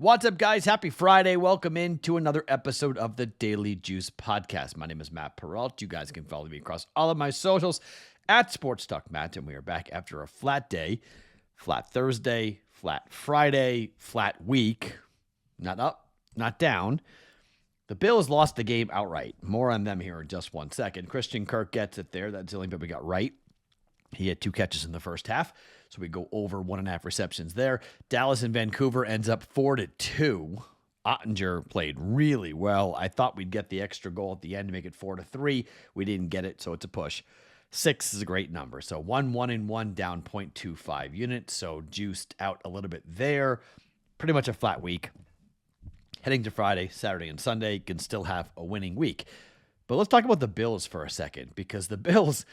What's up, guys? Happy Friday. Welcome into another episode of the Daily Juice Podcast. My name is Matt Perrault. You guys can follow me across all of my socials at Sports Talk Matt, and we are back after a flat day, flat Thursday, flat Friday, flat week. Not up, not down. The Bills lost the game outright. More on them here in just 1 second. Christian Kirk gets it there. That's the only bit we got right. He had 2 catches in the first half, so we go over 1.5 receptions there. Dallas and Vancouver ends up 4-2. Ottinger played really well. I thought we'd get the extra goal at the end to make it 4-3. We didn't get it, so it's a push. 6 is a great number. So 1-1-1 down 0.25 units, so juiced out a little bit there. Pretty much a flat week. Heading to Friday, Saturday, and Sunday, can still have a winning week. But let's talk about the Bills for a second, because the Bills...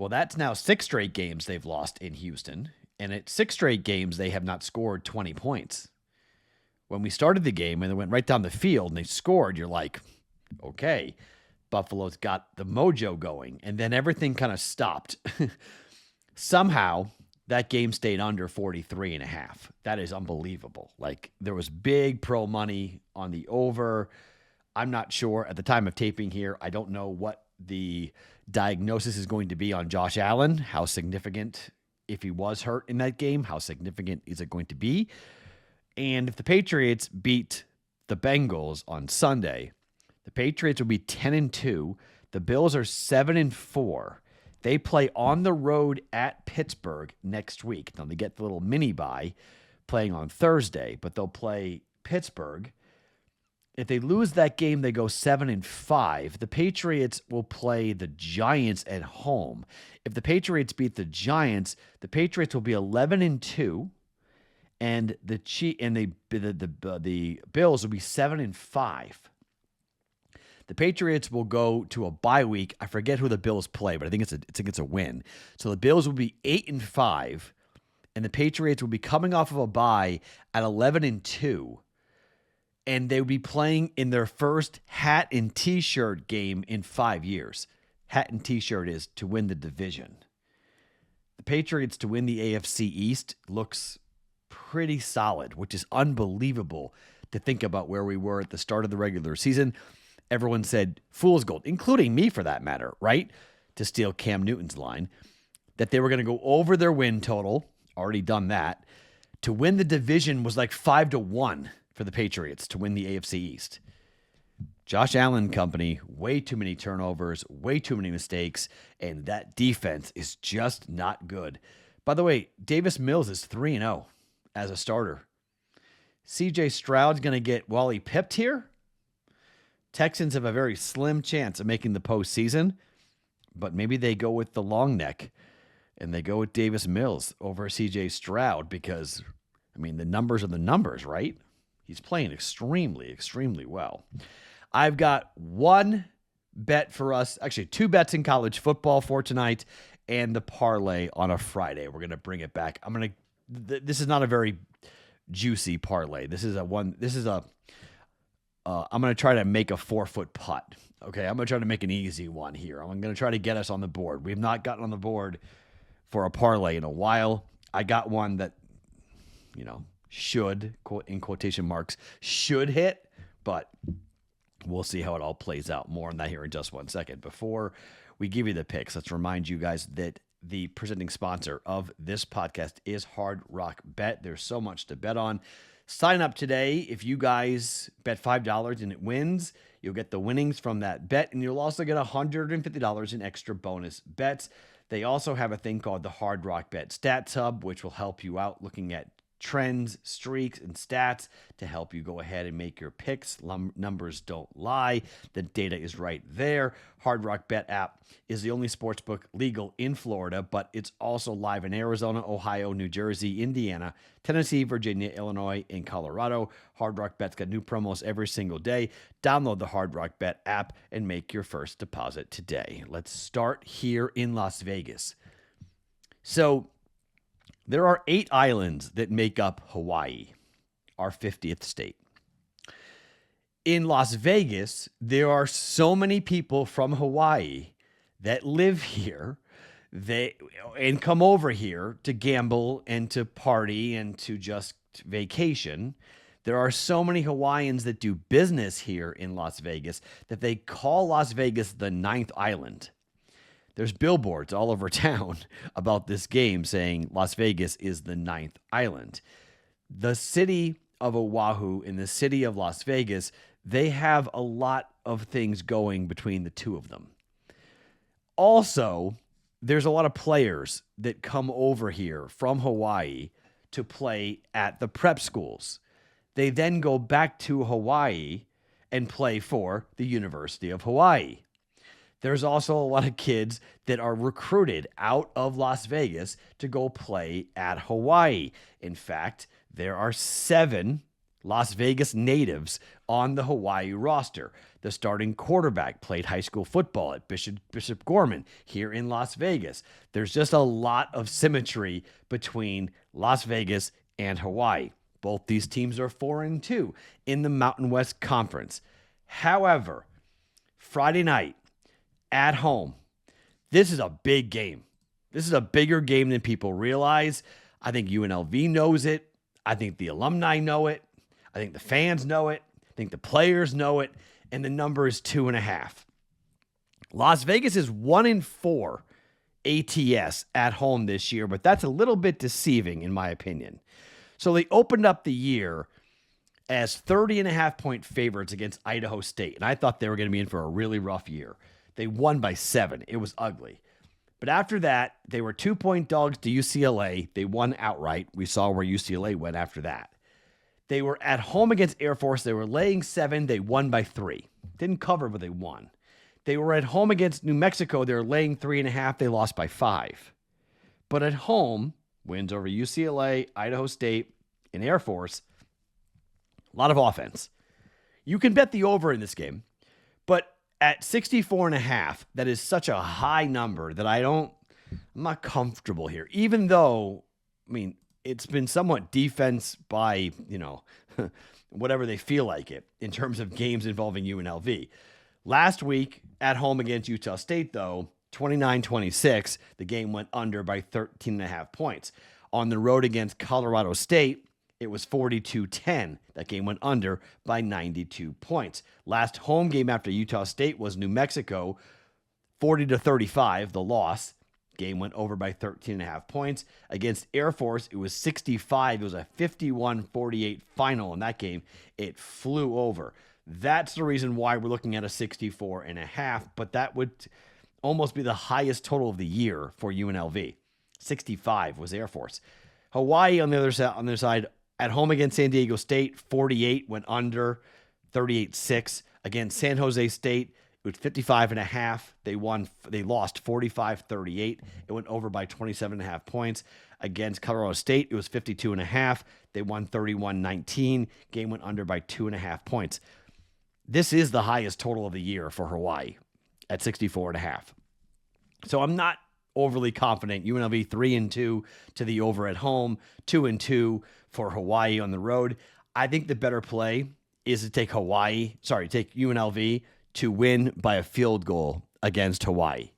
Well, that's now 6 straight games they've lost in Houston, and at 6 straight games they have not scored 20 points. When we started the game and they went right down the field and they scored, you're like, okay, Buffalo's got the mojo going, and then everything kind of stopped. Somehow, that game stayed under 43.5. That is unbelievable. Like, there was big pro money on the over. I'm not sure at the time of taping here. I don't know what the diagnosis is going to be on Josh Allen. How significant, if he was hurt in that game, how significant is it going to be? And if the Patriots beat the Bengals on Sunday, the Patriots will be 10-2. The Bills are 7-4. They play on the road at Pittsburgh next week. Now they get the little mini bye playing on Thursday, but they'll play Pittsburgh. If they lose that game, they go 7-5. The Patriots will play the Giants at home. If the Patriots beat the Giants, the Patriots will be 11-2, and the Bills will be 7-5. The Patriots will go to a bye week. I forget who the Bills play, but I think it's a win. So the Bills will be 8-5, and the Patriots will be coming off of a bye at 11-2. And they would be playing in their first hat and T-shirt game in 5 years. Hat and T-shirt is to win the division. The Patriots to win the AFC East looks pretty solid, which is unbelievable to think about where we were at the start of the regular season. Everyone said fool's gold, including me for that matter, right? To steal Cam Newton's line, that they were going to go over their win total. Already done that. To win the division was like 5-1. For the Patriots to win the AFC East. Josh Allen company, way too many turnovers, way too many mistakes, and that defense is just not good. By the way, Davis Mills is 3-0 as a starter. CJ Stroud's going to get Wally pipped here. Texans have a very slim chance of making the postseason, but maybe they go with the long neck and they go with Davis Mills over CJ Stroud because, I mean, the numbers are the numbers, right? He's playing extremely, extremely well. I've got one bet for us, actually 2 bets in college football for tonight, and the parlay on a Friday. We're going to bring it back. This is not a very juicy parlay. I'm going to try to make a 4-foot putt. Okay, I'm going to try to make an easy one here. I'm going to try to get us on the board. We've not gotten on the board for a parlay in a while. I got one that, should, in quotation marks, should hit, but we'll see how it all plays out. More on that here in just 1 second. Before we give you the picks, let's remind you guys that the presenting sponsor of this podcast is Hard Rock Bet. There's so much to bet on. Sign up today. If you guys bet $5 and it wins, you'll get the winnings from that bet, and you'll also get $150 in extra bonus bets. They also have a thing called the Hard Rock Bet Stats Hub, which will help you out looking at trends, streaks, and stats to help you go ahead and make your picks. Numbers don't lie. The data is right there. Hard Rock Bet app is the only sportsbook legal in Florida, but it's also live in Arizona, Ohio, New Jersey, Indiana, Tennessee, Virginia, Illinois, and Colorado. Hard Rock Bet's got new promos every single day. Download the Hard Rock Bet app and make your first deposit today. Let's start here in Las Vegas. So, there are 8 islands that make up Hawaii, our 50th state. In Las Vegas, there are so many people from Hawaii that live here and come over here to gamble and to party and to just vacation There are so many Hawaiians that do business here in Las Vegas that they call Las Vegas the ninth island. There's billboards all over town about this game saying Las Vegas is the ninth island. The city of Oahu and the city of Las Vegas, they have a lot of things going between the two of them. Also, there's a lot of players that come over here from Hawaii to play at the prep schools. They then go back to Hawaii and play for the University of Hawaii. There's also a lot of kids that are recruited out of Las Vegas to go play at Hawaii. In fact, there are 7 Las Vegas natives on the Hawaii roster. The starting quarterback played high school football at Bishop Gorman here in Las Vegas. There's just a lot of symmetry between Las Vegas and Hawaii. Both these teams are 4-2 in the Mountain West Conference. However, Friday night at home, this is a big game. This is a bigger game than people realize. I think UNLV knows it. I think the alumni know it. I think the fans know it. I think the players know it. And the number is 2.5. Las Vegas is 1-4 ATS at home this year, but that's a little bit deceiving in my opinion. So they opened up the year as 30.5-point favorites against Idaho State. And I thought they were going to be in for a really rough year. They won by 7. It was ugly. But after that, they were 2-point dogs to UCLA. They won outright. We saw where UCLA went after that. They were at home against Air Force. They were laying 7. They won by 3. Didn't cover, but they won. They were at home against New Mexico. They were laying 3.5. They lost by 5. But at home, wins over UCLA, Idaho State, and Air Force. A lot of offense. You can bet the over in this game, but at 64.5, that is such a high number that I'm not comfortable here. Even though, it's been somewhat defense by, whatever they feel like it in terms of games involving UNLV. Last week at home against Utah State, though, 29-26, the game went under by 13.5 points. On the road against Colorado State, it was 42-10. That game went under by 92 points. Last home game after Utah State was New Mexico, 40-35, the loss. Game went over by 13.5 points. Against Air Force, it was 65. It was a 51-48 final in that game. It flew over. That's the reason why we're looking at a 64.5, but that would almost be the highest total of the year for UNLV. 65 was Air Force. Hawaii on the other side, at home against San Diego State, 48 went under, 38-6. Against San Jose State, it was 55.5. They lost 45-38. It went over by 27.5 points. Against Colorado State, it was 52.5. They won 31-19. Game went under by 2.5 points. This is the highest total of the year for Hawaii at 64.5. So I'm not overly confident. UNLV 3-2 to the over at home, 2-2 for Hawaii on the road. I think the better play is to take UNLV to win by a field goal against Hawaii.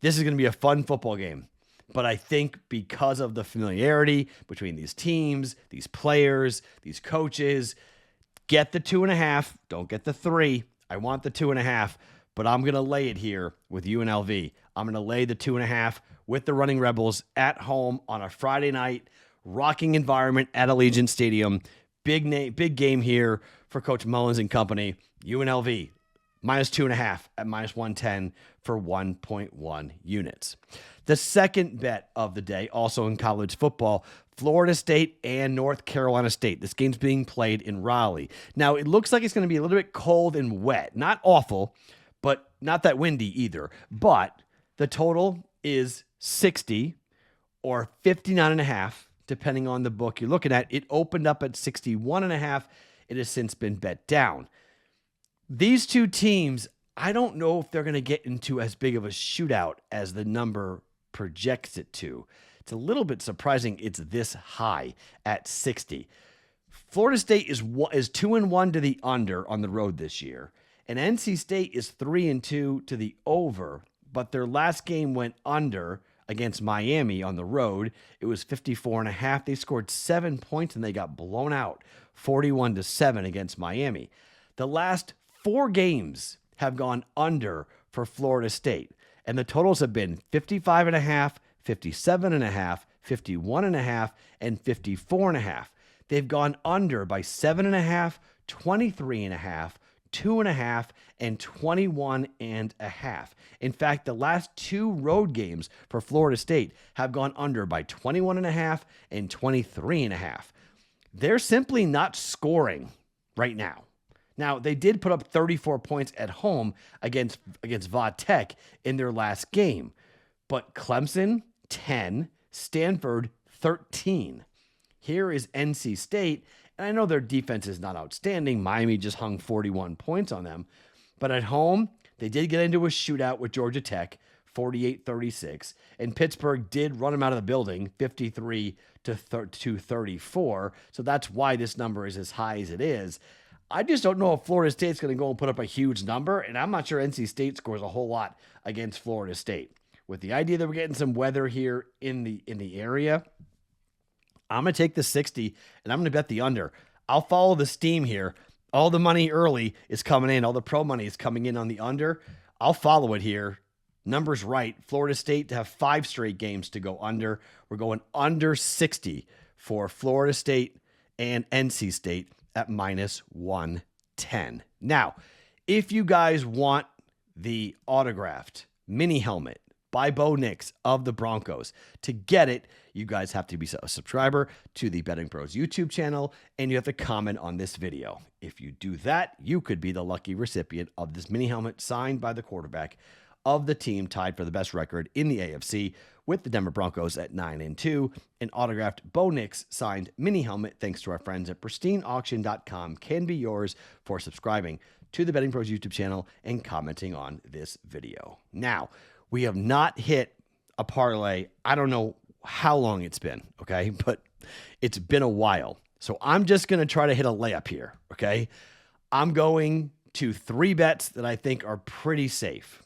This is going to be a fun football game, but I think because of the familiarity between these teams, these players, these coaches, get the 2.5, don't get the 3. I want the 2.5, but I'm going to lay it here with UNLV. I'm going to lay the 2.5 with the Running Rebels at home on a Friday night, rocking environment at Allegiant Stadium. Big game here for Coach Mullins and company. UNLV minus 2.5 at minus 110 for 1.1 units. The second bet of the day, also in college football, Florida State and North Carolina State. This game's being played in Raleigh. Now, it looks like it's going to be a little bit cold and wet. Not awful, but not that windy either. But the total is 60 or 59.5, depending on the book you're looking at. It opened up at 61.5. It has since been bet down. These two teams, I don't know if they're going to get into as big of a shootout as the number projects it to. It's a little bit surprising it's this high at 60. Florida State is 2-1 to the under on the road this year, and NC State is 3-2 to the over, but their last game went under against Miami on the road. It was 54.5. They scored 7 points and they got blown out 41-7 against Miami. The last 4 games have gone under for Florida State, and the totals have been 55.5, 57.5, 51.5, and 54.5. They've gone under by 7.5, 23.5, 2.5, and 21.5. In fact, the last 2 road games for Florida State have gone under by 21.5 and 23.5. They're simply not scoring right now. Now, they did put up 34 points at home against Va Tech in their last game, but Clemson, 10, Stanford, 13. Here is NC State, and I know their defense is not outstanding. Miami just hung 41 points on them, but at home, they did get into a shootout with Georgia Tech, 48-36, and Pittsburgh did run them out of the building, 53-34, so that's why this number is as high as it is. I just don't know if Florida State's going to go and put up a huge number, and I'm not sure NC State scores a whole lot against Florida State. With the idea that we're getting some weather here in the area, I'm going to take the 60, and I'm going to bet the under. I'll follow the steam here. All the money early is coming in. All the pro money is coming in on the under. I'll follow it here. Numbers right. Florida State to have 5 straight games to go under. We're going under 60 for Florida State and NC State at -110. Now, if you guys want the autographed mini helmet by Bo Nix of the Broncos, to get it, you guys have to be a subscriber to the Betting Pros YouTube channel, and you have to comment on this video. If you do that, you could be the lucky recipient of this mini helmet signed by the quarterback of the team tied for the best record in the AFC with the Denver Broncos at 9-2. An autographed Bo Nix signed mini helmet, thanks to our friends at pristineauction.com, can be yours for subscribing to the Betting Pros YouTube channel and commenting on this video. Now, we have not hit a parlay. I don't know how long it's been, okay? But it's been a while. So I'm just going to try to hit a layup here, okay? I'm going to 3 bets that I think are pretty safe.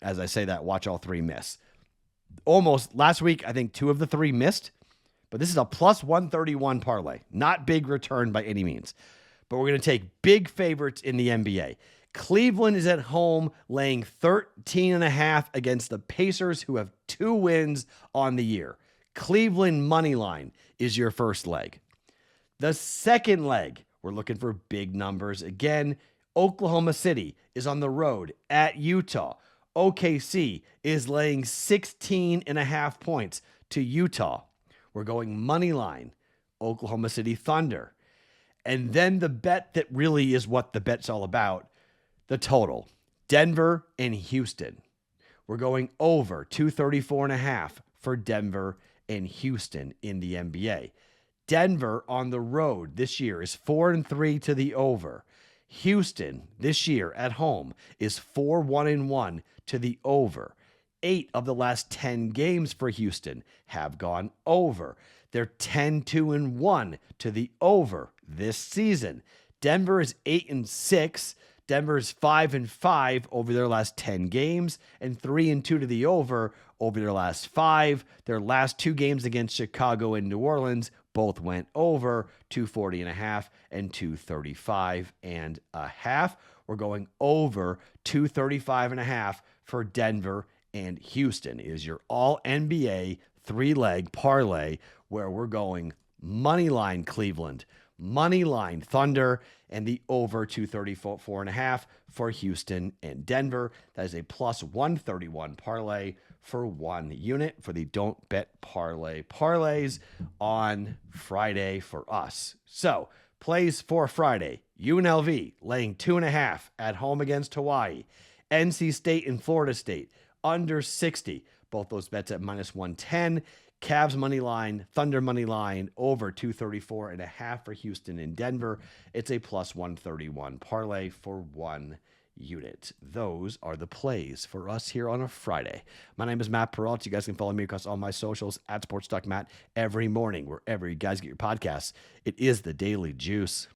As I say that, watch all 3 miss. Almost last week, I think 2 of the 3 missed, but this is a +131 parlay. Not big return by any means, but we're going to take big favorites in the NBA. Cleveland is at home laying 13.5 against the Pacers, who have 2 wins on the year. Cleveland money line is your first leg. The second leg, we're looking for big numbers again. Oklahoma City is on the road at Utah. OKC is laying 16.5 points to Utah. We're going money line, Oklahoma City Thunder. And then the bet that really is what the bet's all about, the total, Denver and Houston. We're going over 234.5 for Denver and Houston in the NBA. Denver on the road this year is 4-3 to the over. Houston this year at home is 4-1-1 to the over. 8 of the last 10 games for Houston have gone over. They're 10-2-1 to the over this season. Denver is 8-6. Denver is 5-5 over their last 10 games and 3-2 to the over their last 5. Their last 2 games against Chicago and New Orleans both went over, 240.5 and 235.5. We're going over 235.5 for Denver and Houston. It is your all NBA 3-leg parlay where we're going money line Cleveland, money line Thunder, and the over 234.5 for Houston and Denver. That is a +131 parlay for 1 unit for the Don't Bet Parlay parlays on Friday for us. So, plays for Friday. UNLV laying 2.5 at home against Hawaii. NC State and Florida State under 60. Both those bets at -110. Cavs money line, Thunder money line, over 234.5 for Houston and Denver. It's a +131 parlay for 1 unit. Those are the plays for us here on a Friday. My name is Matt Perrault. You guys can follow me across all my socials at SportsTalkMatt every morning, wherever you guys get your podcasts. It is the Daily Juice.